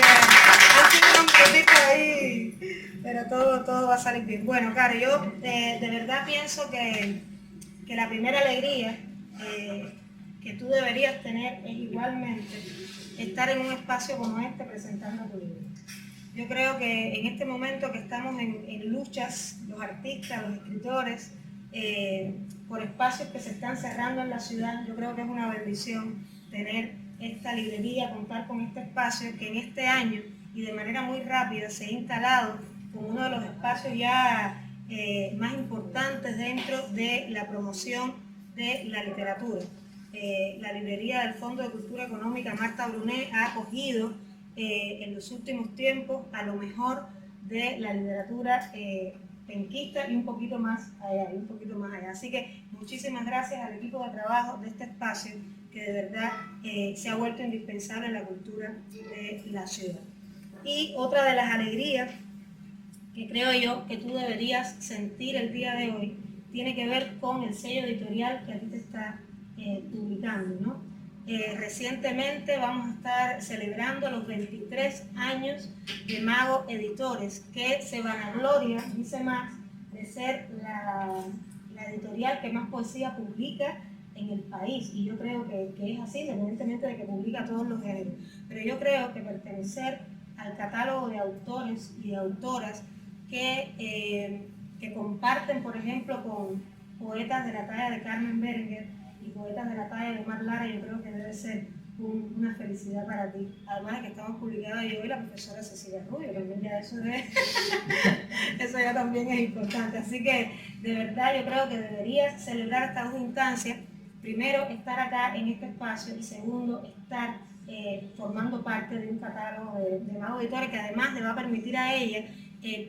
Ha sido un poquito ahí, pero todo va a salir bien. Bueno, Caro, yo de verdad pienso que la primera alegría que tú deberías tener es igualmente estar en un espacio como este presentando tu libro. Yo creo que en este momento que estamos en luchas, los artistas, los escritores, por espacios que se están cerrando en la ciudad, yo creo que es una bendición tener esta librería, contar con este espacio que en este año y de manera muy rápida se ha instalado como uno de los espacios ya más importantes dentro de la promoción de la literatura. La librería del Fondo de Cultura Económica Marta Brunet ha acogido en los últimos tiempos a lo mejor de la literatura penquista y un poquito más allá, Así que muchísimas gracias al equipo de trabajo de este espacio que de verdad se ha vuelto indispensable en la cultura de la ciudad. Y otra de las alegrías que creo yo que tú deberías sentir el día de hoy tiene que ver con el sello editorial que a ti te está publicando, ¿no? Recientemente vamos a estar celebrando los 23 años de Mago Editores, que se vanagloria, dice Max, de ser la editorial que más poesía publica en el país, y yo creo que es así, independientemente de que publica todos los géneros. Pero yo creo que pertenecer al catálogo de autores y de autoras que comparten, por ejemplo, con poetas de la talla de Carmen Berenguer y poetas de la talla de Omar Lara, yo creo que debe ser una felicidad para ti. Además de que estamos publicados yo y la profesora Cecilia Rubio, también ya eso eso ya también es importante. Así que de verdad yo creo que deberías celebrar estas dos instancias. Primero, estar acá en este espacio, y segundo, estar formando parte de un catálogo de Mago Editores que además le va a permitir a ella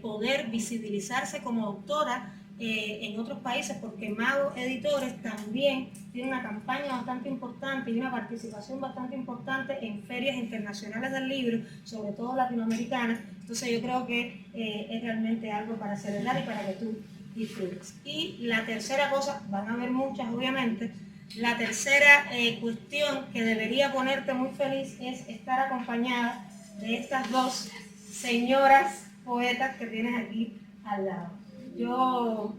poder visibilizarse como autora en otros países, porque Mago Editores también tiene una campaña bastante importante y una participación bastante importante en ferias internacionales del libro, sobre todo latinoamericanas. Entonces yo creo que es realmente algo para celebrar y para que tú disfrutes. Y la tercera cosa, van a haber muchas obviamente, la tercera cuestión que debería ponerte muy feliz es estar acompañada de estas dos señoras poetas que tienes aquí al lado. Yo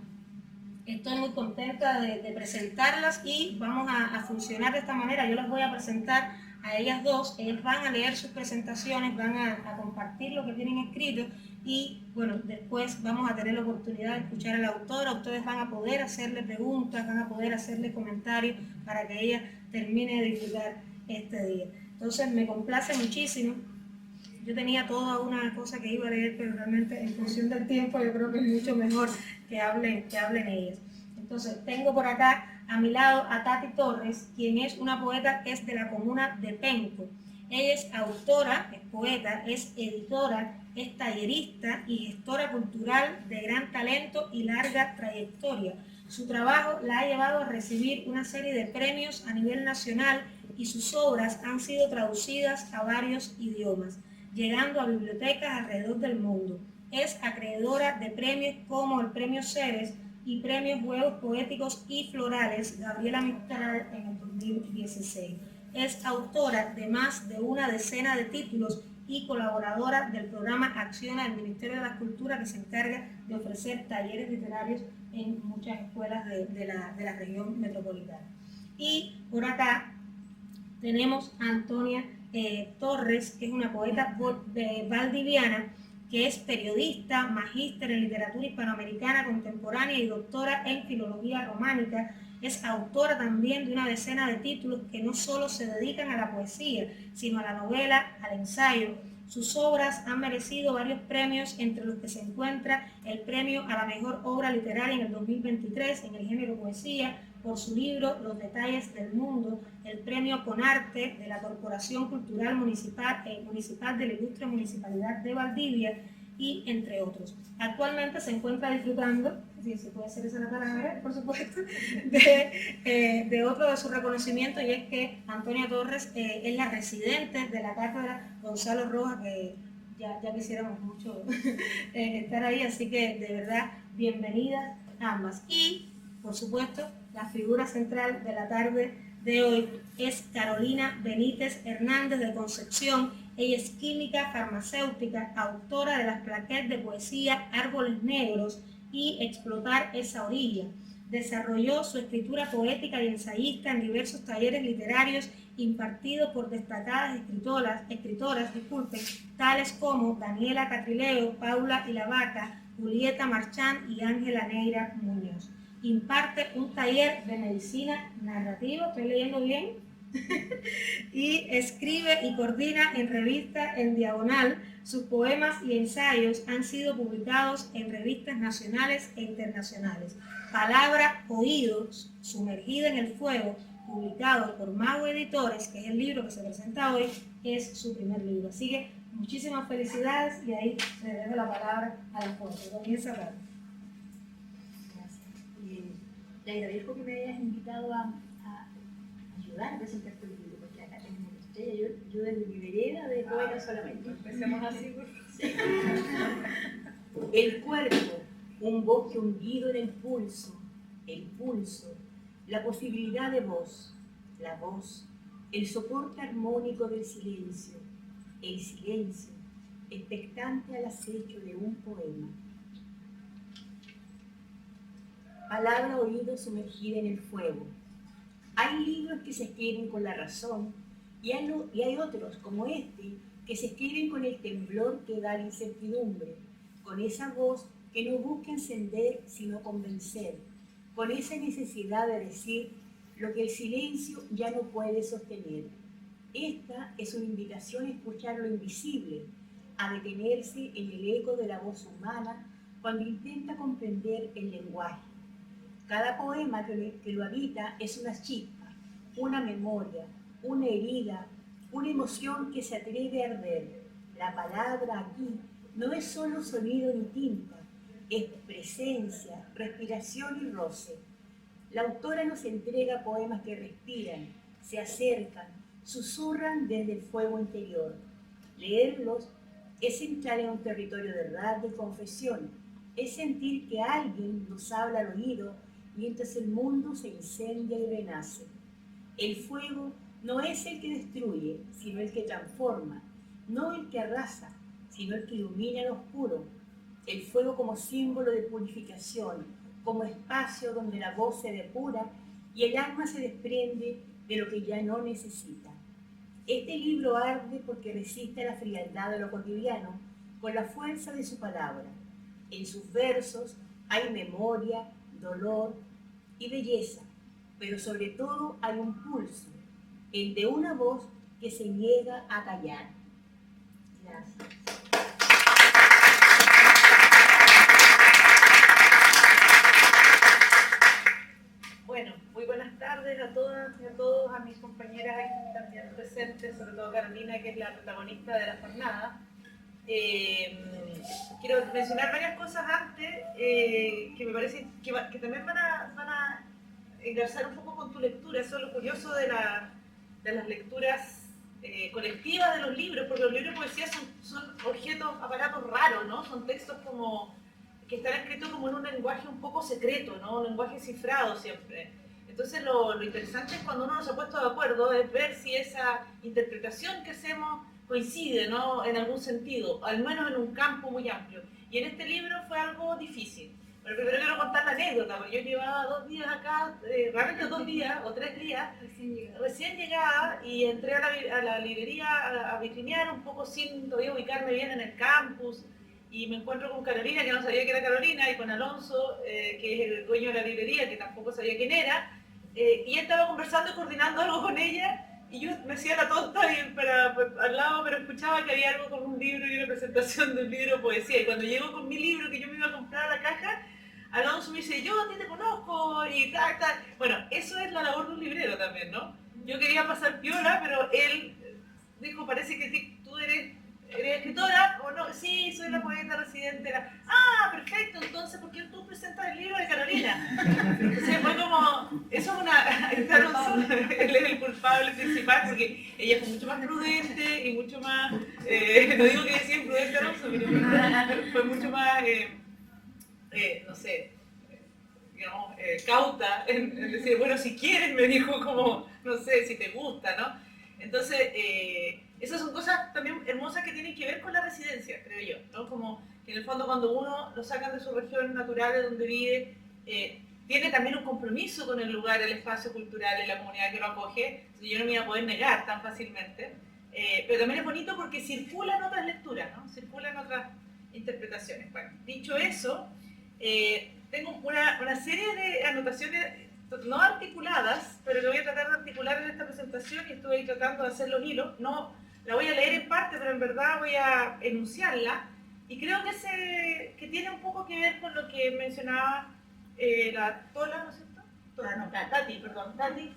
estoy muy contenta de presentarlas y vamos a funcionar de esta manera. Yo les voy a presentar a ellas dos, ellas van a leer sus presentaciones, van a compartir lo que tienen escrito y bueno, después vamos a tener la oportunidad de escuchar a la autora. Ustedes van a poder hacerle preguntas, van a poder hacerle comentarios para que ella termine de disfrutar este día. Entonces me complace muchísimo. Yo tenía toda una cosa que iba a leer, pero realmente en función del tiempo yo creo que es mucho mejor que hablen ellas. Entonces tengo por acá a mi lado a Tati Torres, quien es una poeta que es de la comuna de Penco. Ella es autora, es poeta, es editora, es tallerista y gestora cultural de gran talento y larga trayectoria. Su trabajo la ha llevado a recibir una serie de premios a nivel nacional y sus obras han sido traducidas a varios idiomas, llegando a bibliotecas alrededor del mundo. Es acreedora de premios como el Premio Ceres y Premios Juegos Poéticos y Florales Gabriela Mistral en el 2016. Es autora de más de una decena de títulos y colaboradora del programa Acciona del Ministerio de la Cultura, que se encarga de ofrecer talleres literarios en muchas escuelas de la región metropolitana. Y por acá tenemos a Antonia Torres, que es una poeta valdiviana, que es periodista, magíster en literatura hispanoamericana contemporánea y doctora en filología románica. Es autora también de una decena de títulos que no solo se dedican a la poesía, sino a la novela, al ensayo. Sus obras han merecido varios premios, entre los que se encuentra el premio a la mejor obra literaria en el 2023 en el género poesía, por su libro Los Detalles del Mundo, el premio Conarte de la Corporación Cultural Municipal de la Ilustre Municipalidad de Valdivia, y entre otros. Actualmente se encuentra disfrutando, si se puede hacer esa la palabra, por supuesto, de otro de sus reconocimientos, y es que Antonia Torres es la residente de la cátedra Gonzalo Rojas, que ya quisiéramos mucho estar ahí, así que de verdad, bienvenidas ambas. Y, por supuesto, la figura central de la tarde de hoy es Carolina Benítez Hernández de Concepción. Ella es química farmacéutica, autora de las plaquettes de poesía Árboles Negros y Explotar esa orilla. Desarrolló su escritura poética y ensayista en diversos talleres literarios impartidos por destacadas escritoras, tales como Daniela Catrileo, Paula Ilavaca, Julieta Marchán y Ángela Neira Muñoz. Imparte un taller de medicina narrativa, ¿estoy leyendo bien? Y escribe y coordina en revista En Diagonal. Sus poemas y ensayos han sido publicados en revistas nacionales e internacionales. Palabra, Oídos, Sumergida en el Fuego, publicado por Mago Editores, que es el libro que se presenta hoy, es su primer libro. Así que muchísimas felicidades y ahí le dejo la palabra a la foto. Comienza a hablar. Gracias. Te agradezco que me hayas invitado a ayudar a presentar tu libro, porque acá tenemos una estrella, yo desde mi vereda de poeta solamente. Empecemos así, por favor. Sí. El cuerpo, un bosque hundido en el pulso, la posibilidad de voz, la voz, el soporte armónico del silencio, el silencio, expectante al acecho de un poema. Palabra, oído, sumergida en el fuego. Hay libros que se escriben con la razón y hay otros, como este, que se escriben con el temblor que da la incertidumbre, con esa voz que no busca encender sino convencer, con esa necesidad de decir lo que el silencio ya no puede sostener. Esta es una invitación a escuchar lo invisible, a detenerse en el eco de la voz humana cuando intenta comprender el lenguaje. Cada poema que lo habita es una chispa, una memoria, una herida, una emoción que se atreve a arder. La palabra aquí no es solo sonido ni tinta, es presencia, respiración y roce. La autora nos entrega poemas que respiran, se acercan, susurran desde el fuego interior. Leerlos es entrar en un territorio de verdad y confesión, es sentir que alguien nos habla al oído mientras el mundo se incendia y renace. El fuego no es el que destruye, sino el que transforma, no el que arrasa, sino el que ilumina el oscuro. El fuego como símbolo de purificación, como espacio donde la voz se depura y el alma se desprende de lo que ya no necesita. Este libro arde porque resiste a la frialdad de lo cotidiano con la fuerza de su palabra. En sus versos hay memoria, dolor y belleza, pero sobre todo hay un pulso, el de una voz que se niega a callar. Gracias. Bueno, muy buenas tardes a todas y a todos, a mis compañeras aquí también presentes, sobre todo Carolina, que es la protagonista de la jornada. Quiero mencionar varias cosas antes que me parece que también van a engarzar un poco con tu lectura. Eso es lo curioso de las lecturas colectivas de los libros, porque los libros de poesía son objetos, aparatos raros, ¿no? Son textos como que están escritos como en un lenguaje un poco secreto, ¿no? Un lenguaje cifrado siempre. Entonces lo interesante es cuando uno no se ha puesto de acuerdo, es ver si esa interpretación que hacemos coincide, ¿no? En algún sentido, al menos en un campo muy amplio. Y en este libro fue algo difícil. Pero primero quiero contar la anécdota, porque yo llevaba 2 días acá, realmente 2 días o 3 días, recién llegada, y entré a la librería a vitrinear un poco sin todavía ubicarme bien en el campus, y me encuentro con Carolina, que no sabía que era Carolina, y con Alonso, que es el dueño de la librería, que tampoco sabía quién era, y él estaba conversando y coordinando algo con ella, y yo me hacía la tonta y al lado, pero escuchaba que había algo con un libro y una presentación de un libro de poesía. Y cuando llego con mi libro que yo me iba a comprar a la caja, Alonso me dice, yo a ti te conozco y tal. Bueno, eso es la labor de un librero también, ¿no? Yo quería pasar piola, pero él dijo, parece que tú eres escritora, o no, sí, soy la poeta residente. Ah, perfecto, entonces, ¿por qué tú presentas el libro de Carolina? Entonces fue como, eso es una, él es el culpable principal, porque ella fue mucho más prudente y mucho más, no digo que decía imprudente Alonso, pero fue mucho más, no sé, digamos, cauta en decir, bueno, si quieres, me dijo como, no sé, si te gusta, ¿no? Entonces, Esas son cosas también hermosas que tienen que ver con la residencia, creo yo, ¿no? Como que en el fondo cuando uno lo sacan de su región natural, de donde vive, tiene también un compromiso con el lugar, el espacio cultural, y la comunidad que lo acoge. Entonces yo no me iba a poder negar tan fácilmente. Pero también es bonito porque circulan otras lecturas, ¿no? Circulan otras interpretaciones. Bueno, dicho eso, tengo una serie de anotaciones no articuladas, pero que voy a tratar de articular en esta presentación y estoy tratando de hacer los hilos. No, la voy a leer en parte, pero en verdad voy a enunciarla. Y creo que tiene un poco que ver con lo que mencionaba la Tola, ¿no es cierto? Tola, no, Tati, perdón, Tati.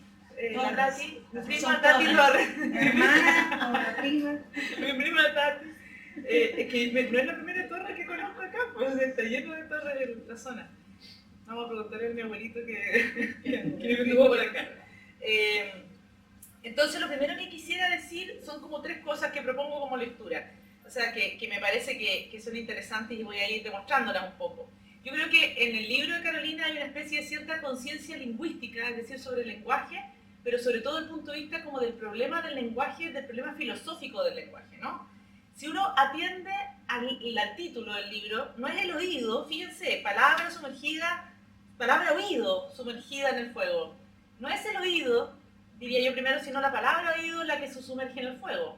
La Tati, mi prima Tati Torres. Hermana o la prima. Mi prima Tati. Es que no es la primera torre que conozco acá, pues está lleno de torres en la zona. Vamos a preguntarle a mi abuelito que me tuvo por acá. Entonces, lo primero que quisiera decir son como tres cosas que propongo como lectura. O sea, que me parece que son interesantes y voy a ir demostrándolas un poco. Yo creo que en el libro de Carolina hay una especie de cierta conciencia lingüística, es decir, sobre el lenguaje, pero sobre todo el punto de vista como del problema del lenguaje, del problema filosófico del lenguaje, ¿no? Si uno atiende al título del libro, no es el oído, fíjense, palabra sumergida, palabra oído sumergida en el fuego. No es el oído, diría yo primero, sino la palabra oído la que se sumerge en el fuego,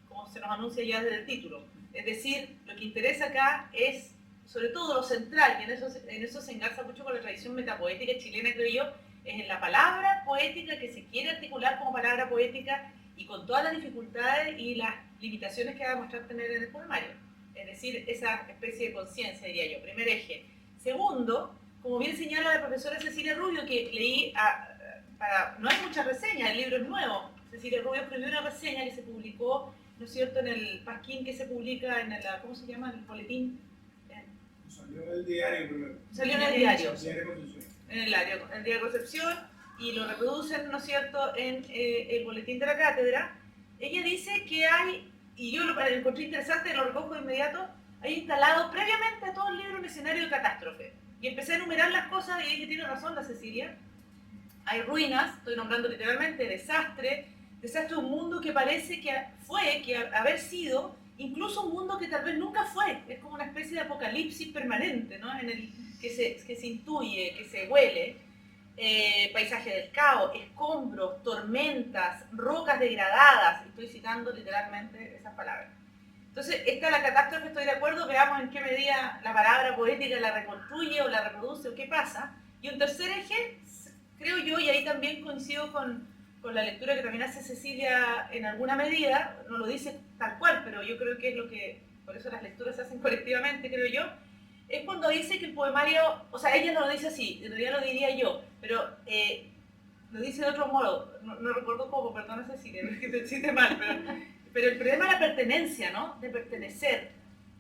como se nos anuncia ya desde el título. Es decir, lo que interesa acá es, sobre todo lo central, y en eso se engarza mucho con la tradición metapoética chilena, creo yo, es en la palabra poética que se quiere articular como palabra poética y con todas las dificultades y las limitaciones que va a demostrar tener en el poemario. Es decir, esa especie de conciencia, diría yo, primer eje. Segundo, como bien señala la profesora Cecilia Rubio, que leí, no hay muchas reseñas, el libro es nuevo. Cecilia Rubio escribió una reseña que se publicó, ¿no es cierto?, en el pasquín que se publica en el, ¿cómo se llama?, el boletín. Salió en el diario primero. Salió en el diario. El diario Concepción. En el diario Concepción, y lo reproducen, ¿no es cierto?, en el boletín de la cátedra. Ella dice que hay, y yo lo encontré interesante, lo recojo de inmediato, hay instalado previamente a todo el libro un escenario de catástrofe. Y empecé a enumerar las cosas y ella tiene razón, la Cecilia. Hay ruinas, estoy nombrando literalmente, desastre de un mundo que parece que haber sido, incluso un mundo que tal vez nunca fue. Es como una especie de apocalipsis permanente, ¿no? En el que se intuye, que se huele. Paisaje del caos, escombros, tormentas, rocas degradadas. Estoy citando literalmente esas palabras. Entonces, esta es la catástrofe, estoy de acuerdo, veamos en qué medida la palabra poética la reconstruye o la reproduce o qué pasa. Y un tercer eje, creo yo, y ahí también coincido con la lectura que también hace Cecilia en alguna medida, no lo dice tal cual, pero yo creo que es lo que, por eso las lecturas se hacen colectivamente, creo yo, es cuando dice que el poemario, o sea, ella no lo dice así, en realidad lo diría yo, pero lo dice de otro modo, no recuerdo cómo, perdona Cecilia, que te cite mal, pero el problema es la pertenencia, ¿no? De pertenecer,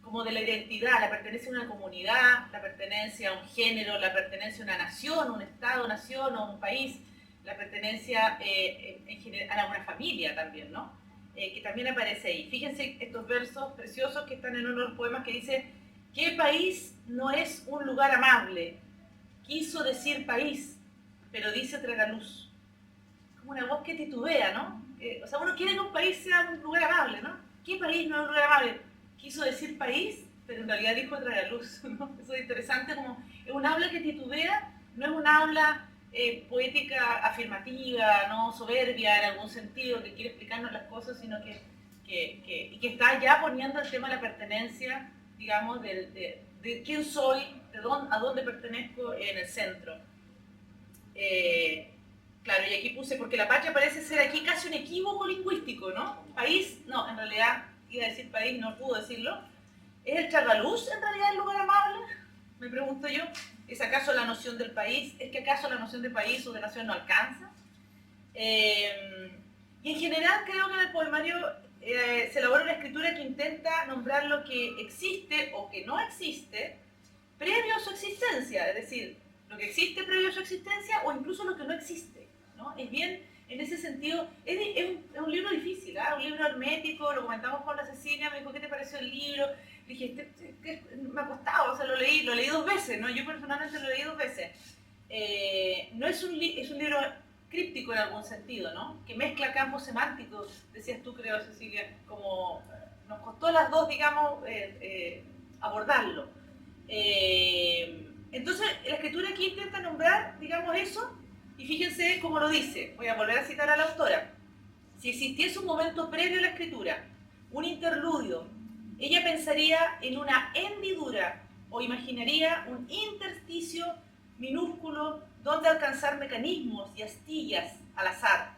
como de la identidad, la pertenencia a una comunidad, la pertenencia a un género, la pertenencia a una nación, un estado, nación o un país, la pertenencia en general a una familia también, ¿no? Que también aparece ahí. Fíjense estos versos preciosos que están en uno de los poemas que dice: ¿qué país no es un lugar amable? Quiso decir país, pero dice tragaluz. Como una voz que titubea, ¿no? O sea, uno quiere que un país sea un lugar amable, ¿no? ¿Qué país no es un lugar amable? Quiso decir país, pero en realidad dijo tragaluz, ¿no? Eso es interesante, como es un habla que titubea, no es un habla poética afirmativa, no soberbia en algún sentido, que quiere explicarnos las cosas, sino que está ya poniendo el tema de la pertenencia, digamos, de quién soy, a dónde pertenezco en el centro. Claro, y aquí puse, porque la patria parece ser aquí casi un equívoco lingüístico, ¿no? País, no, en realidad, iba a decir país, no pudo decirlo. ¿Es el tragaluz en realidad el lugar amable? Me pregunto yo. ¿Es acaso la noción del país? ¿Es que acaso la noción de país o de nación no alcanza? Y en general creo que en el poemario se elabora una escritura que intenta nombrar lo que existe o que no existe previo a su existencia, es decir, lo que existe previo a su existencia o incluso lo que no existe, ¿no? Es bien, en ese sentido, es un libro difícil, ¿eh? Un libro hermético, lo comentamos con la Cecilia, me dijo, ¿qué te pareció el libro? Le dije, me ha costado, o sea, lo leí 2 veces, ¿no? Yo personalmente lo leí 2 veces. No es un libro críptico en algún sentido, ¿no? Que mezcla campos semánticos, decías tú, creo, Cecilia, como nos costó a las dos, digamos, abordarlo. Entonces, la escritura aquí intenta nombrar, digamos, eso, y fíjense cómo lo dice. Voy a volver a citar a la autora. Si existiese un momento previo a la escritura, un interludio, ella pensaría en una hendidura o imaginaría un intersticio minúsculo donde alcanzar mecanismos y astillas al azar.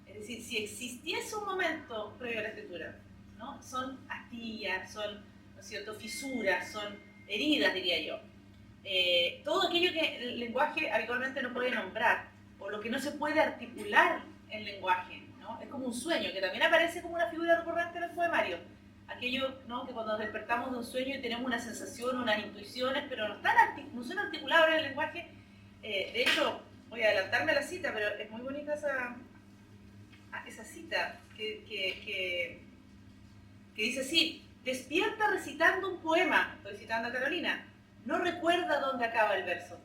Es decir, si existiese un momento previo a la escritura, ¿no? Son astillas, son, ¿no es cierto?, fisuras, son heridas, diría yo. Todo aquello que el lenguaje habitualmente no puede nombrar, o lo que no se puede articular en lenguaje, ¿no? Es como un sueño, que también aparece como una figura recurrente en el poemario. Aquello, ¿no?, que cuando nos despertamos de un sueño y tenemos una sensación, unas intuiciones, pero no son articulables en el lenguaje. De hecho, voy a adelantarme a la cita, pero es muy bonita esa cita que dice así: despierta recitando un poema, estoy citando a Carolina, no recuerda dónde acaba el verso,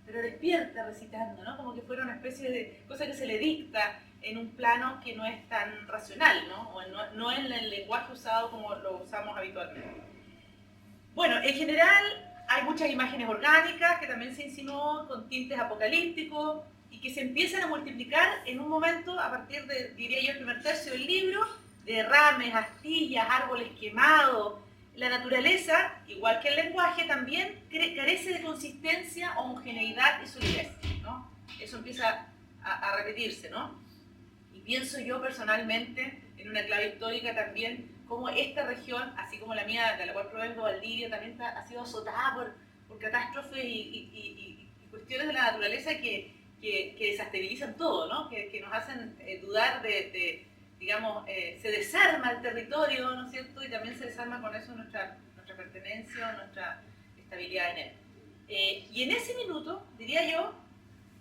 pero despierta recitando, ¿no? Como que fuera una especie de cosa que se le dicta en un plano que no es tan racional, ¿no? O no en el lenguaje usado como lo usamos habitualmente. Bueno, en general hay muchas imágenes orgánicas que también se insinuó con tintes apocalípticos y que se empiezan a multiplicar en un momento a partir de, diría yo, el primer tercio del libro, de derrames, astillas, árboles quemados. La naturaleza, igual que el lenguaje, también carece de consistencia, homogeneidad y solidez, ¿no? Eso empieza a repetirse, ¿no? Y pienso yo personalmente, en una clave histórica también, cómo esta región, así como la mía, de la cual provengo, Valdivia, también ha sido azotada por catástrofes y cuestiones de la naturaleza que desestabilizan todo, ¿no? Que nos hacen dudar digamos, se desarma el territorio, ¿no es cierto? Y también se desarma con eso nuestra pertenencia, nuestra estabilidad en él. Y en ese minuto, diría yo,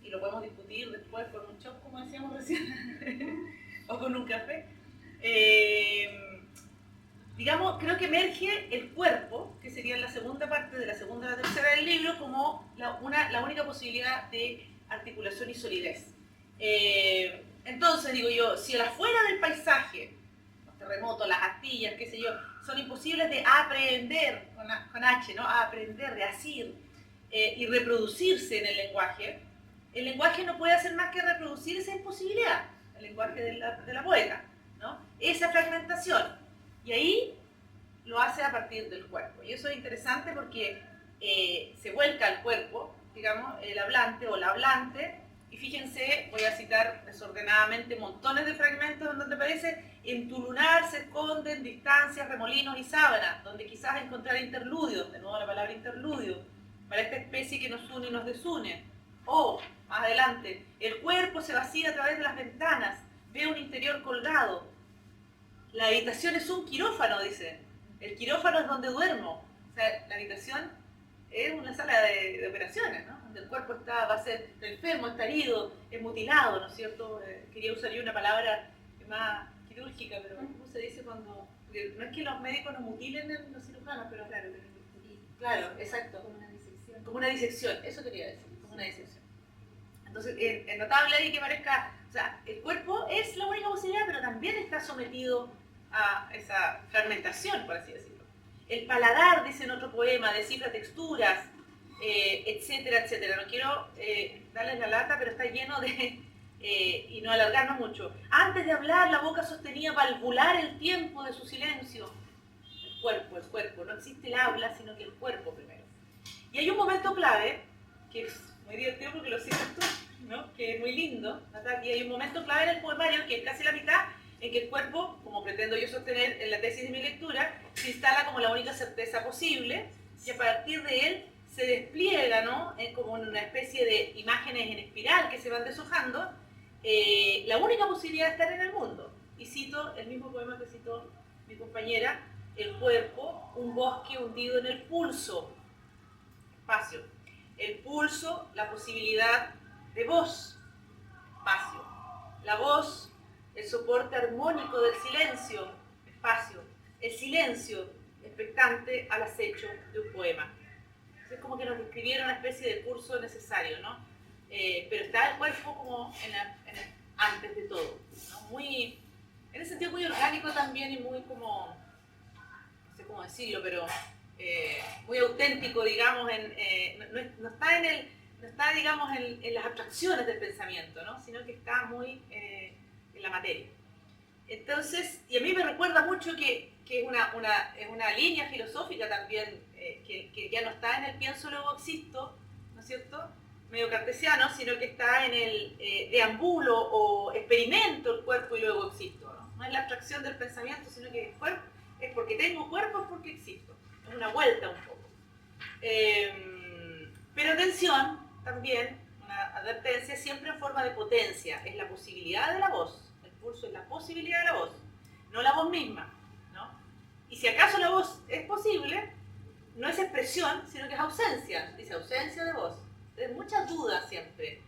y lo podemos discutir después con un chop, como decíamos recién, o con un café, digamos, creo que emerge el cuerpo, que sería la segunda parte de la segunda a la tercera del libro, como la única posibilidad de articulación y solidez. Entonces, digo yo, si a la fuera del paisaje, los terremotos, las astillas, qué sé yo, son imposibles de aprehender, con H, ¿no? A aprender, de asir, y reproducirse en el lenguaje no puede hacer más que reproducir esa imposibilidad, el lenguaje de la poeta, ¿no? Esa fragmentación. Y ahí lo hace a partir del cuerpo. Y eso es interesante porque se vuelca al cuerpo, digamos, el hablante o la hablante. Y fíjense, voy a citar desordenadamente montones de fragmentos en donde aparece: en tu lunar se esconden distancias, remolinos y sábanas, donde quizás encontrar interludios, de nuevo la palabra interludio, para esta especie que nos une y nos desune. O, más adelante, el cuerpo se vacía a través de las ventanas, ve un interior colgado. La habitación es un quirófano, dice. El quirófano es donde duermo. O sea, la habitación es una sala de operaciones, ¿no? Donde el cuerpo va a ser enfermo, está herido, es mutilado, ¿no es cierto? Quería usar yo una palabra más quirúrgica, pero ¿cómo se dice cuando...? Porque no es que los médicos nos mutilen los cirujanos, pero claro, exacto. Como una disección. Como una disección, eso quería decir, como una disección. Entonces, es notable ahí que parezca... O sea, el cuerpo es la única posibilidad, pero también está sometido a esa fragmentación, por así decirlo. El paladar, dice en otro poema, descifra texturas, etcétera, etcétera. No quiero darles la lata, pero está lleno de... y no alargarnos mucho. Antes de hablar, la boca sostenía valvular el tiempo de su silencio. El cuerpo. No existe el habla, sino que el cuerpo primero. Y hay un momento clave, que es muy divertido porque lo citas tú, ¿no? Que es muy lindo, y hay un momento clave en el poemario, que es casi la mitad, en que el cuerpo, como pretendo yo sostener en la tesis de mi lectura, se instala como la única certeza posible, y a partir de él se despliega, ¿no? Como una especie de imágenes en espiral que se van deshojando, la única posibilidad de estar en el mundo. Y cito el mismo poema que citó mi compañera: el cuerpo, un bosque hundido en el pulso, espacio. El pulso, la posibilidad de voz, espacio. La voz, el soporte armónico del silencio, espacio. El silencio, expectante al acecho de un poema. Es como que nos describiera una especie de curso necesario, ¿no? pero está el cuerpo como antes de todo, ¿no? Muy, en ese sentido muy orgánico también y muy como, no sé cómo decirlo, pero muy auténtico, digamos, no está, digamos, en las abstracciones del pensamiento, ¿no? Sino que está muy en la materia. Entonces, y a mí me recuerda mucho que es una línea filosófica también, que ya no está en el pienso luego existo, ¿no es cierto?, medio cartesiano, sino que está en el deambulo o experimento el cuerpo y luego existo, ¿no? No es la abstracción del pensamiento, sino que es porque tengo cuerpo, es porque existo. Es una vuelta un poco. Pero atención, también, una advertencia, siempre en forma de potencia, es la posibilidad de la voz. El pulso es la posibilidad de la voz, no la voz misma, ¿no? Y si acaso la voz es posible, no es expresión, sino que es ausencia, dice ausencia de voz. Hay muchas dudas siempre.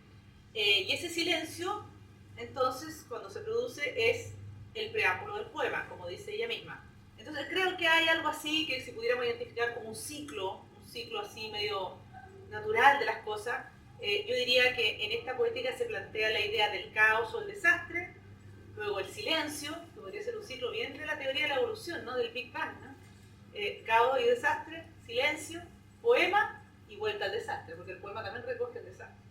Y ese silencio, entonces, cuando se produce, es el preámbulo del poema, como dice ella misma. Entonces creo que hay algo así que si pudiéramos identificar como un ciclo así medio natural de las cosas. Yo diría que en esta poética se plantea la idea del caos o el desastre, luego el silencio, que podría ser un ciclo bien de la teoría de la evolución, ¿no? Del Big Bang, ¿no? Caos y desastre, silencio, poema y vuelta al desastre, porque el poema también recoge el desastre.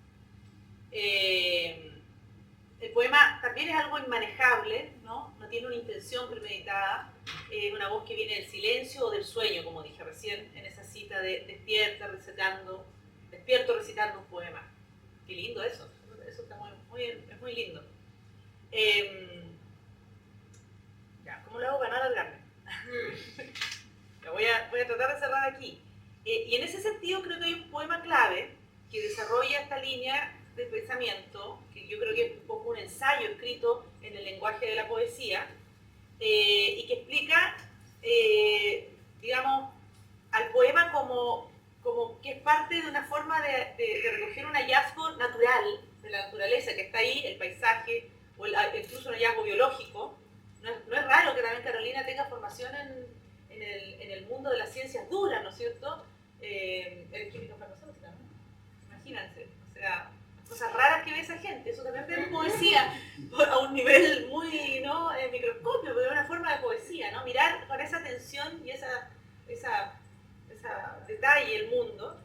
El poema también es algo inmanejable, ¿no? No tiene una intención premeditada, es una voz que viene del silencio o del sueño, como dije recién en esa cita de despierto recitando un poema. Qué lindo eso está es muy lindo. Ya, ¿cómo lo hago para no alargarme? voy a tratar de cerrar aquí. Y en ese sentido creo que hay un poema clave que desarrolla esta línea de pensamiento, que yo creo que es un poco un ensayo escrito en el lenguaje de la poesía, y que explica, digamos, al poema como que es parte de una forma de recoger un hallazgo natural de la naturaleza que está ahí, el paisaje, o incluso un hallazgo biológico. No es raro que también Carolina tenga formación en el mundo de las ciencias duras, ¿no es cierto? Eres química farmacéutica, ¿no? Imagínense, o sea, cosas raras que ve esa gente, eso también ve poesía a un nivel muy, ¿no? Microscopio, pero de una forma de poesía, ¿no? Mirar con esa atención y esa detalle el mundo.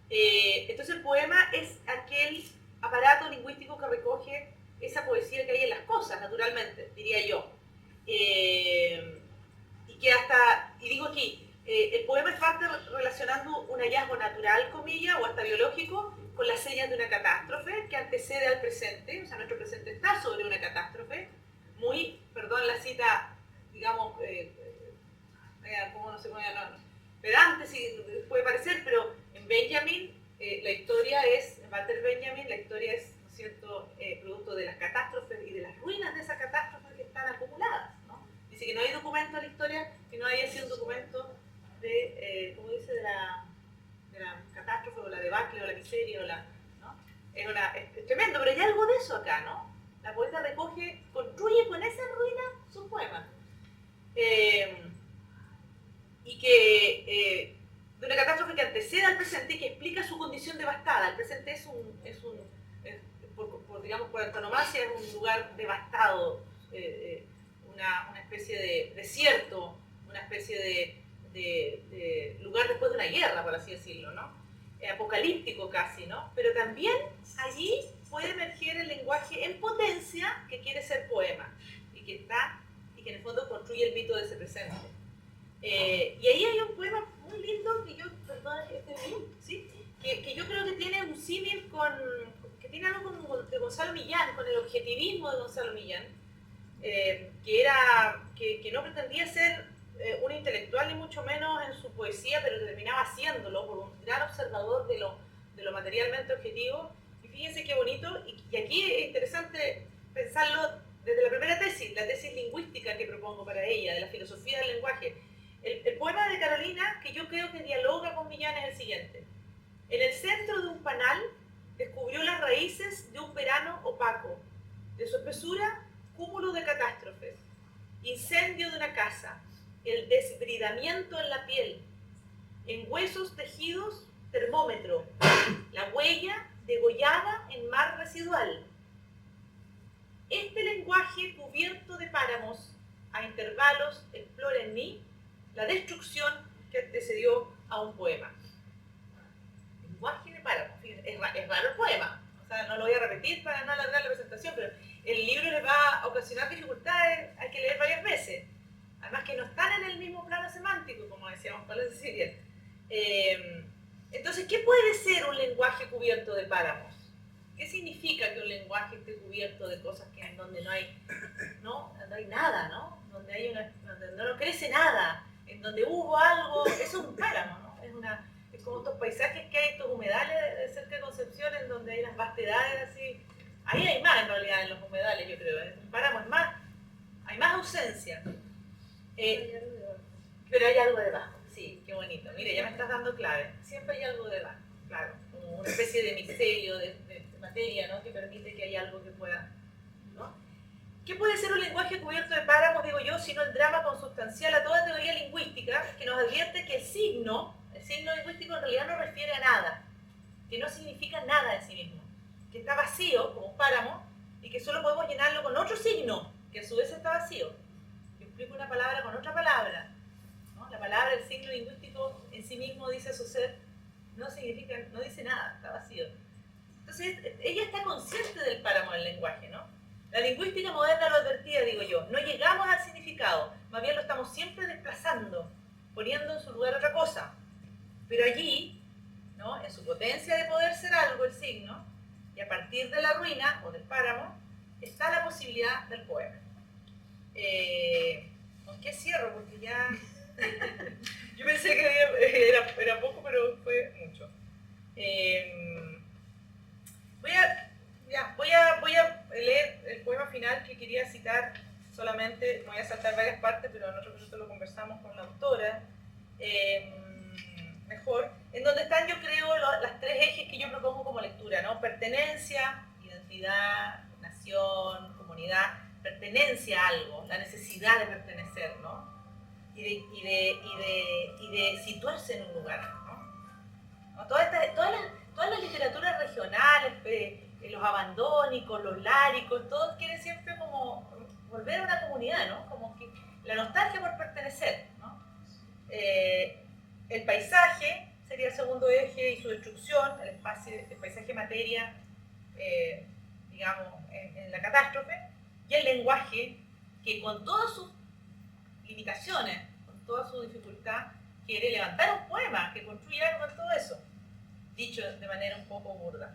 Entonces el poema es aquel aparato lingüístico que recoge esa poesía que hay en las cosas, naturalmente, diría yo. Y digo aquí, el poema es parte relacionando un hallazgo natural, comillas, o hasta biológico, con las señas de una catástrofe que antecede al presente. O sea, nuestro presente está sobre una catástrofe, muy, perdón la cita, digamos, como no sé cómo pedante, sí, puede parecer, pero en Benjamin, la historia es, en Walter Benjamin, la historia es, ¿no es cierto?, producto de las catástrofes y de las ruinas de esas catástrofes que están acumuladas, ¿no? Dice que no hay documento en la historia que no haya sido un documento de, ¿cómo dice?, de la catástrofe o la debacle o la miseria o ¿no? Es tremendo, pero hay algo de eso acá, ¿no? La poeta construye con esa ruina sus poemas. Y que de una catástrofe que antecede al presente y que explica su condición devastada. El presente digamos, por antonomasia, es un lugar devastado, una especie de desierto, una especie de lugar después de una guerra, por así decirlo, ¿no? Apocalíptico casi, ¿no? Pero también allí puede emerger el lenguaje en potencia que quiere ser poema y que en el fondo construye el mito de ese presente. Y ahí hay un poema muy lindo que yo, perdón, ¿sí? que yo creo que tiene un símil que tiene algo de Gonzalo Millán, con el objetivismo de Gonzalo Millán, que no pretendía ser un intelectual ni mucho menos en su poesía, pero terminaba haciéndolo por un gran observador de lo materialmente objetivo. Y fíjense qué bonito, y aquí es interesante pensarlo desde la primera tesis, la tesis lingüística que propongo para ella, de la filosofía del lenguaje. El poema de Carolina, que yo creo que dialoga con Millán, es el siguiente. En el centro de un panal descubrió las raíces de un verano opaco, de su espesura, cúmulo de catástrofes, incendio de una casa, el desbridamiento en la piel, en huesos tejidos, termómetro, la huella degollada en mar residual. Este lenguaje cubierto de páramos a intervalos explora en mí la destrucción que antecedió a un poema. Lenguaje de páramos. Es raro el poema. O sea, no lo voy a repetir para no alargar la presentación, pero el libro les va a ocasionar dificultades, hay que leer varias veces. Además que no están en el mismo plano semántico, como decíamos con la Cecilia. Entonces, ¿qué puede ser un lenguaje cubierto de páramos? ¿Qué significa que un lenguaje esté cubierto de cosas que en donde no hay nada, ¿no? Donde no crece nada, en donde hubo algo, eso es un páramo, ¿no? Es como estos paisajes que hay, estos humedales de cerca de Concepción, en donde hay unas vastedades así. Ahí hay más en realidad en los humedales, yo creo. En un páramo es más, hay más ausencia. Pero hay algo debajo, sí, qué bonito. Mire, ya me estás dando clave. Siempre hay algo debajo, claro, como una especie de misterio, de materia, ¿no? Que permite que haya algo que pueda, ¿no? ¿Qué puede ser un lenguaje cubierto de páramos, digo yo, sino el drama consustancial a toda teoría lingüística que nos advierte que el signo lingüístico en realidad no refiere a nada, que no significa nada en sí mismo, que está vacío como un páramo y que solo podemos llenarlo con otro signo, que a su vez está vacío. Yo explico una palabra con otra palabra, ¿no? La palabra, el signo lingüístico en sí mismo dice su ser, no significa, no dice nada, está vacío. Entonces, ella está consciente del páramo del lenguaje, ¿no? La lingüística moderna lo advertía, digo yo, no llegamos al significado, más bien lo estamos siempre desplazando, poniendo en su lugar otra cosa. Pero allí, ¿no? En su potencia de poder ser algo, el signo, y a partir de la ruina o del páramo, está la posibilidad del poema. ¿Con qué cierro? Porque ya... Yo pensé que era poco, pero fue mucho. Voy a leer el poema final que quería citar solamente. Voy a saltar varias partes, pero en otro momento lo conversamos con la autora. Mejor, en donde están, yo creo, las tres ejes que yo propongo como lectura, ¿no? Pertenencia, identidad, nación, comunidad, pertenencia a algo, la necesidad de pertenecer, ¿no? Y de situarse en un lugar, ¿no? Todas las literaturas regionales, los abandónicos, los láricos, todos quieren siempre como volver a una comunidad, ¿no? Como que la nostalgia por pertenecer, ¿no? El paisaje sería el segundo eje y su destrucción, el paisaje materia, digamos, en la catástrofe, y el lenguaje que con todas sus limitaciones, con toda su dificultad, quiere levantar un poema que construya algo en todo eso, dicho de manera un poco burda.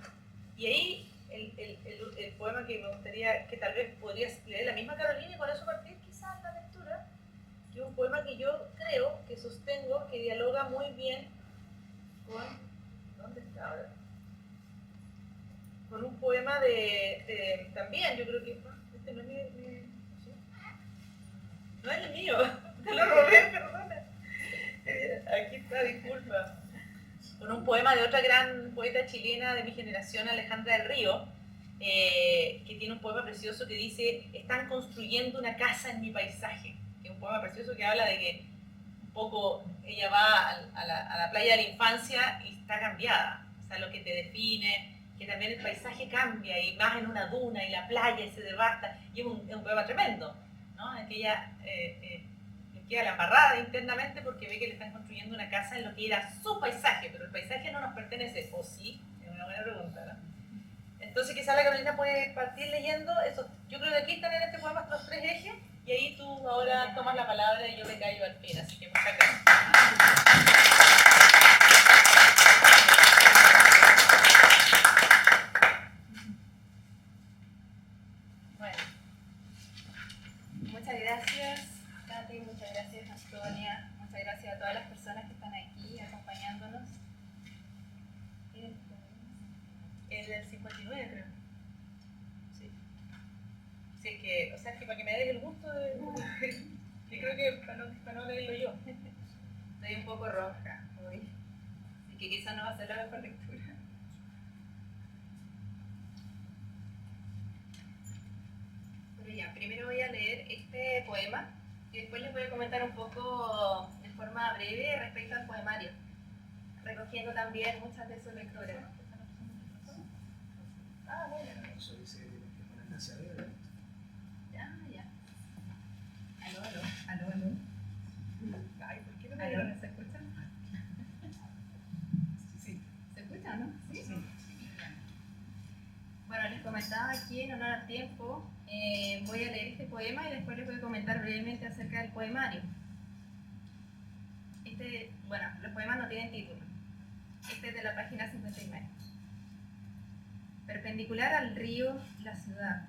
Y ahí el poema que me gustaría, que tal vez podrías leer la misma Carolina y con eso partir quizás la lectura, que es un poema que yo creo, que sostengo, que dialoga muy bien con, ¿dónde está ahora? Con un poema también, yo creo que, este no es mi ¿sí? No es el mío, te lo robé, perdona. Aquí está, disculpa. Con un poema de otra gran poeta chilena de mi generación, Alejandra del Río, que tiene un poema precioso que dice: están construyendo una casa en mi paisaje. Que es un poema precioso que habla de que un poco ella va a la playa de la infancia y está cambiada. O sea, lo que te define, que también el paisaje cambia, y más en una duna, y la playa se devasta, y es un poema tremendo, ¿no? En que ella le queda la embarrada internamente porque ve que le están construyendo una casa en lo que era su paisaje, pero el paisaje no nos pertenece, ¿o sí? Es una buena pregunta, ¿no? Entonces quizás la Carolina puede partir leyendo eso. Yo creo que aquí están en este poema los tres ejes, y ahí tú ahora tomas la palabra y yo me callo al fin, así que muchas gracias. Bueno, muchas gracias, Katy, muchas gracias, Antonia, muchas gracias a todas las personas que están aquí acompañándonos. El del 59, creo. Sí. Sí, que, o sea, que para que me des el gusto de... Yo creo que para no leerlo yo. Estoy un poco roja hoy, así que quizás no va a ser la mejor lectura. Pero ya, primero voy a leer este poema y después les voy a comentar un poco de forma breve respecto al poemario, recogiendo también muchas de sus lecturas. Ah, bueno. Eso dice que ponen hacia arriba. Ya, ya. Aló, aló, aló, aló. Ay, ¿por qué no me dieron? ¿Se escucha? Sí. ¿Se escucha, no? Sí. Sí. Bueno, les comentaba aquí en honor al tiempo, voy a leer este poema y después les voy a comentar brevemente acerca del poemario. Bueno, los poemas no tienen título. Este es de la página 59. Perpendicular al río, la ciudad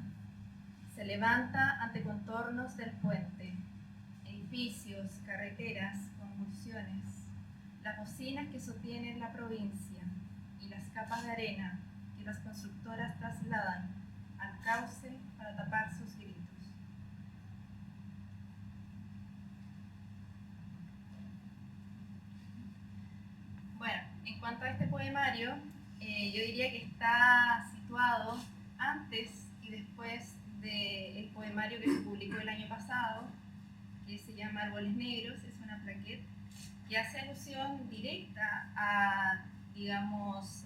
se levanta ante contornos del puente, edificios, carreteras, convulsiones, las bocinas que sostienen la provincia y las capas de arena que las constructoras trasladan al cauce para tapar sus gritos. Bueno, en cuanto a este poemario, yo diría que está situado antes y después del poemario que se publicó el año pasado, que se llama Árboles Negros. Es una plaqueta que hace alusión directa a, digamos,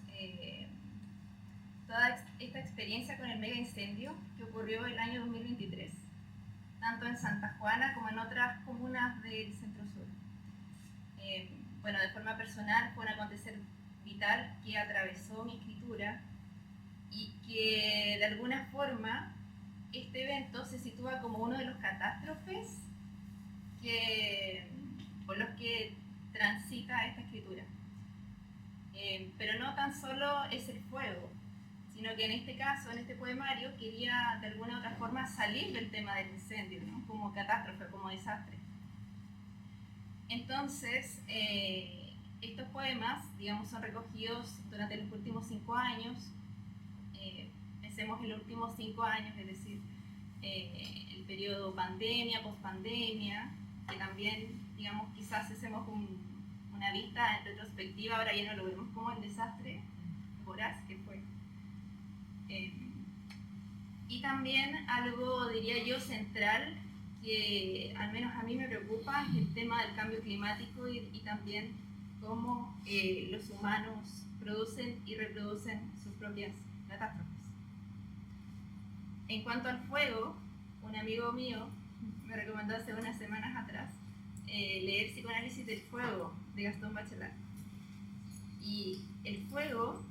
toda esta experiencia con el mega incendio que ocurrió el año 2023, tanto en Santa Juana como en otras comunas del centro sur. Bueno, de forma personal fue un acontecer vital que atravesó mi escritura y que de alguna forma este evento se sitúa como uno de los catástrofes por los que transita esta escritura. Pero no tan solo es el fuego, sino que en este caso, en este poemario, quería de alguna u otra forma salir del tema del incendio, ¿no? Como catástrofe, como desastre. Entonces, estos poemas, digamos, son recogidos durante los últimos 5 años. Pensemos en los últimos 5 años, es decir, el periodo pandemia, pospandemia, que también, digamos, quizás hacemos una vista en retrospectiva, ahora ya no lo vemos como el desastre voraz que fue. Y también algo, diría yo, central, que al menos a mí me preocupa, es el tema del cambio climático y también cómo los humanos producen y reproducen sus propias catástrofes. En cuanto al fuego, un amigo mío me recomendó hace unas semanas atrás leer Psicoanálisis del fuego de Gastón Bachelard. Y el fuego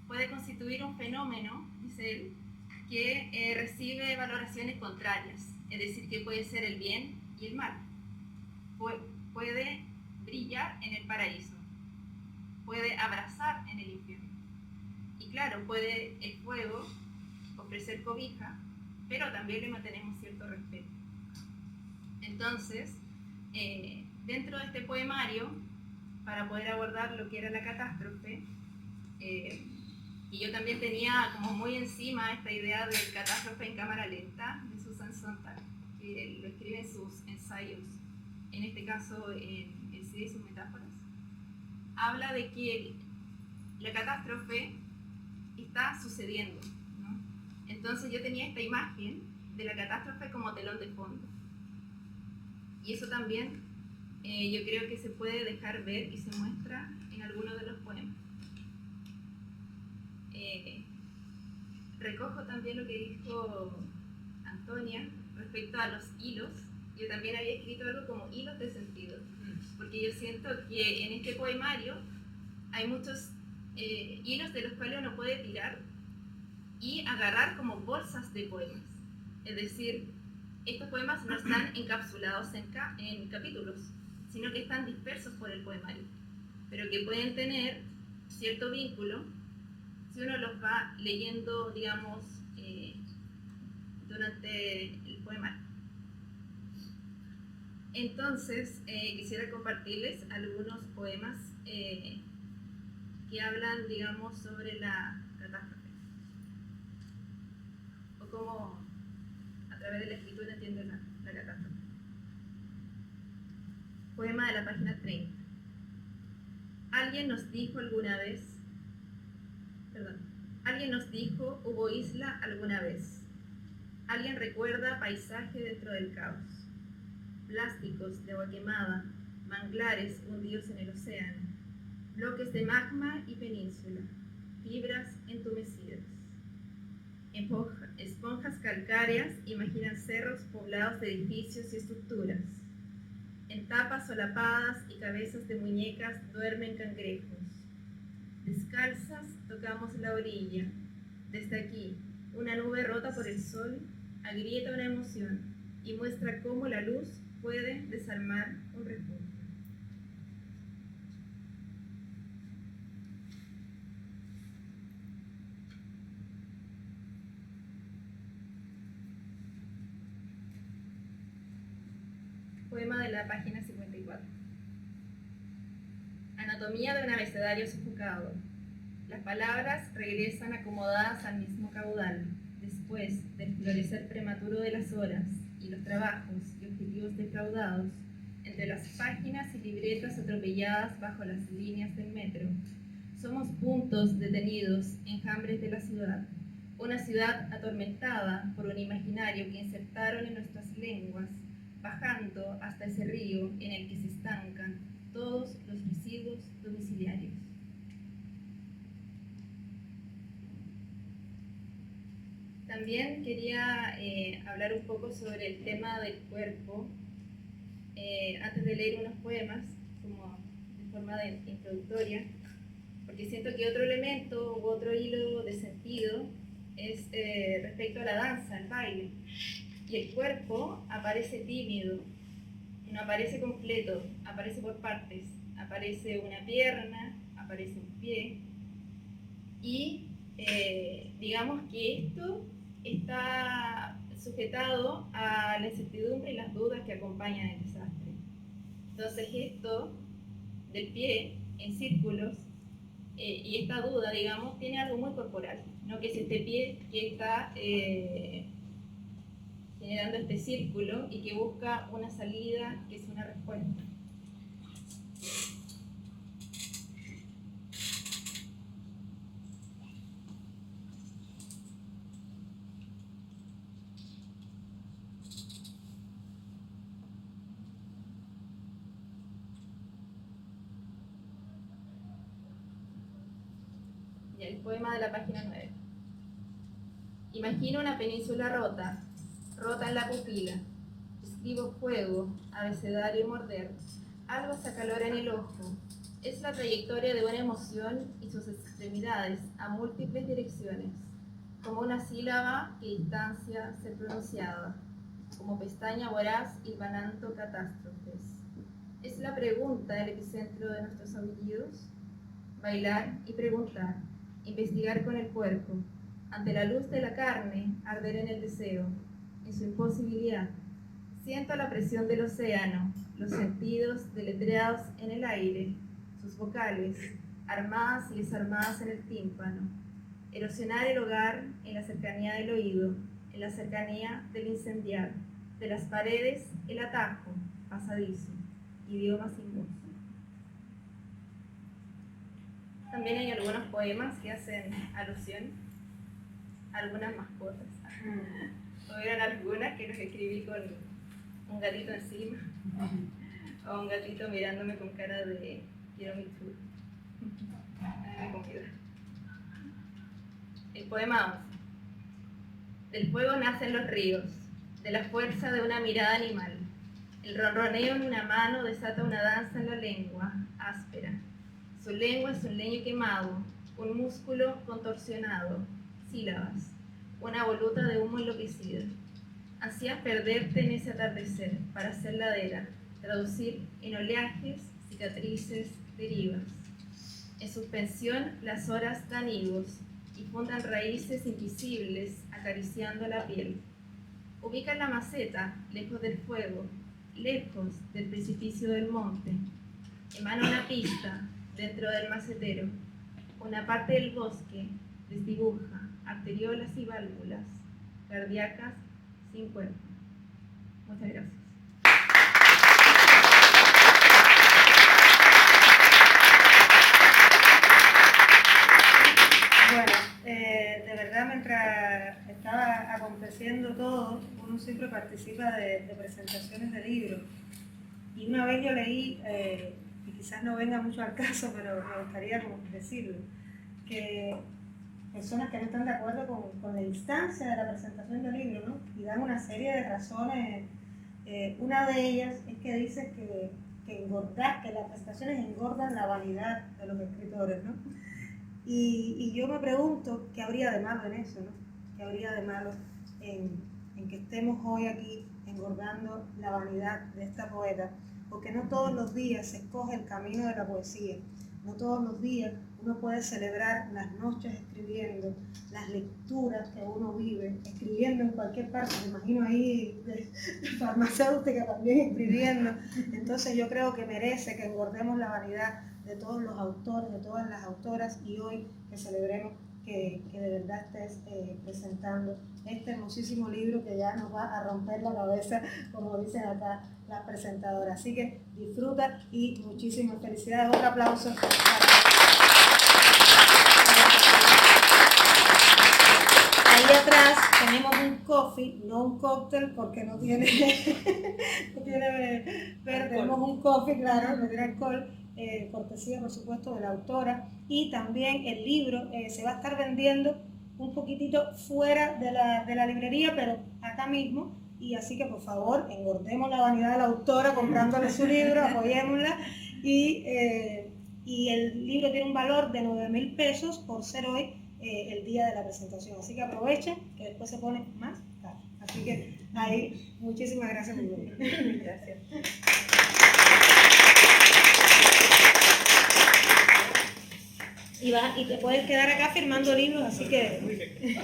puede constituir un fenómeno, dice él, que recibe valoraciones contrarias, es decir, que puede ser el bien y el mal. Puede brillar en el paraíso, puede abrazar en el infierno. Y claro, puede el fuego ofrecer cobija, pero también le mantenemos cierto respeto. Entonces, dentro de este poemario, para poder abordar lo que era la catástrofe, y yo también tenía como muy encima esta idea del catástrofe en cámara lenta de Susan Sontag, que lo escribe en sus ensayos, en este caso en El Cid y sus metáforas. Habla de que la catástrofe está sucediendo, ¿no? Entonces yo tenía esta imagen de la catástrofe como telón de fondo. Y eso también yo creo que se puede dejar ver y se muestra en algunos de los poemas. Recojo también lo que dijo Antonia respecto a los hilos. Yo también había escrito algo como hilos de sentido, porque yo siento que en este poemario hay muchos hilos de los cuales uno puede tirar y agarrar como bolsas de poemas. Es decir, estos poemas no están encapsulados en capítulos, sino que están dispersos por el poemario, pero que pueden tener cierto vínculo si uno los va leyendo, digamos, durante el poemario. Entonces, quisiera compartirles algunos poemas que hablan, digamos, sobre la catástrofe, o cómo a través de la escritura entiendo la catástrofe. Poema de la página 30. Alguien nos dijo, hubo isla alguna vez. Alguien recuerda paisaje dentro del caos. Plásticos de agua quemada, manglares hundidos en el océano, bloques de magma y península, fibras entumecidas. Esponjas calcáreas imaginan cerros poblados de edificios y estructuras. En tapas solapadas y cabezas de muñecas duermen cangrejos. Descalzas tocamos la orilla. Desde aquí, una nube rota por el sol agrieta una emoción y muestra cómo la luz puede desarmar un refugio. Poema de la página 54. Anatomía de un abecedario sofocado. Las palabras regresan acomodadas al mismo caudal, después del florecer prematuro de las horas y los trabajos y objetivos defraudados, entre las páginas y libretas atropelladas bajo las líneas del metro. Somos puntos detenidos, enjambres de la ciudad, una ciudad atormentada por un imaginario que insertaron en nuestras lenguas, bajando hasta ese río en el que se estancan todos los residuos domiciliarios. También quería hablar un poco sobre el tema del cuerpo, antes de leer unos poemas, como de forma introductoria, porque siento que otro elemento u otro hilo de sentido es respecto a la danza, al baile. Y el cuerpo aparece tímido, no aparece completo, aparece por partes. Aparece una pierna, aparece un pie. Y digamos que esto está sujetado a la incertidumbre y las dudas que acompañan el desastre. Entonces esto del pie en círculos y esta duda, digamos, tiene algo muy corporal, ¿no? Que es este pie que está generando este círculo y que busca una salida que es una respuesta. Y el poema de la página 9. Imagino una península rota en la pupila. Escribo fuego, abecedario morder. Algo se acalora en el ojo. Es la trayectoria de una emoción y sus extremidades a múltiples direcciones, como una sílaba que distancia ser pronunciada, como pestaña voraz hilvanando catástrofes. Es la pregunta el epicentro de nuestros aullidos. Bailar y preguntar, investigar con el cuerpo, ante la luz de la carne, arder en el deseo, en su imposibilidad. Siento la presión del océano, los sentidos deletreados en el aire, sus vocales, armadas y desarmadas en el tímpano. Erosionar el hogar en la cercanía del oído, en la cercanía del incendiar, de las paredes, el atajo, pasadizo, idioma sin voz. También hay algunos poemas que hacen alusión a algunas mascotas. Hubieron algunas que los escribí con un gatito encima, o un gatito mirándome con cara de quiero mi tour. Me comida. El poema 11. Del fuego nacen los ríos, de la fuerza de una mirada animal. El ronroneo en una mano desata una danza en la lengua, áspera. Su lengua es un leño quemado, un músculo contorsionado, sílabas, una voluta de humo enloquecida. Ansías perderte en ese atardecer para hacer ladera, traducir en oleajes, cicatrices, derivas. En suspensión las horas dan higos y fundan raíces invisibles acariciando la piel. Ubican la maceta, lejos del fuego, lejos del precipicio del monte. Emana una pista dentro del macetero. Una parte del bosque desdibuja arteriolas y válvulas cardíacas sin cuerpo. Muchas gracias. Bueno, de verdad mientras estaba aconteciendo todo, uno siempre participa de presentaciones de libros. Y una vez yo leí, y quizás no venga mucho al caso, pero me gustaría decirlo, que personas que no están de acuerdo con la instancia de la presentación del libro, ¿no? Y dan una serie de razones. Una de ellas es que dice que las presentaciones engordan la vanidad de los escritores, ¿no? Y yo me pregunto qué habría de malo en eso, ¿no? ¿Qué habría de malo en que estemos hoy aquí engordando la vanidad de esta poeta? Porque no todos los días se escoge el camino de la poesía, no todos los días uno puede celebrar las noches escribiendo, las lecturas que uno vive, escribiendo en cualquier parte, me imagino ahí de farmacéutica también escribiendo. Entonces yo creo que merece que engordemos la vanidad de todos los autores, de todas las autoras, y hoy que celebremos que de verdad estés presentando este hermosísimo libro que ya nos va a romper la cabeza, como dicen acá las presentadoras. Así que disfruta y muchísimas felicidades. Otro aplauso para... Ahí atrás tenemos un coffee, no un cóctel porque no tiene, pero tenemos un coffee, claro, no tiene alcohol, cortesía por supuesto de la autora, y también el libro se va a estar vendiendo un poquitito fuera de la librería, pero acá mismo, y así que por favor engordemos la vanidad de la autora comprándole su libro, apoyémosla, y el libro tiene un valor de 9.000 pesos por ser hoy el día de la presentación, así que aprovechen que después se pone más tarde. Así que ahí, muchísimas gracias por venir. Gracias. Y te puedes quedar acá firmando libros, así que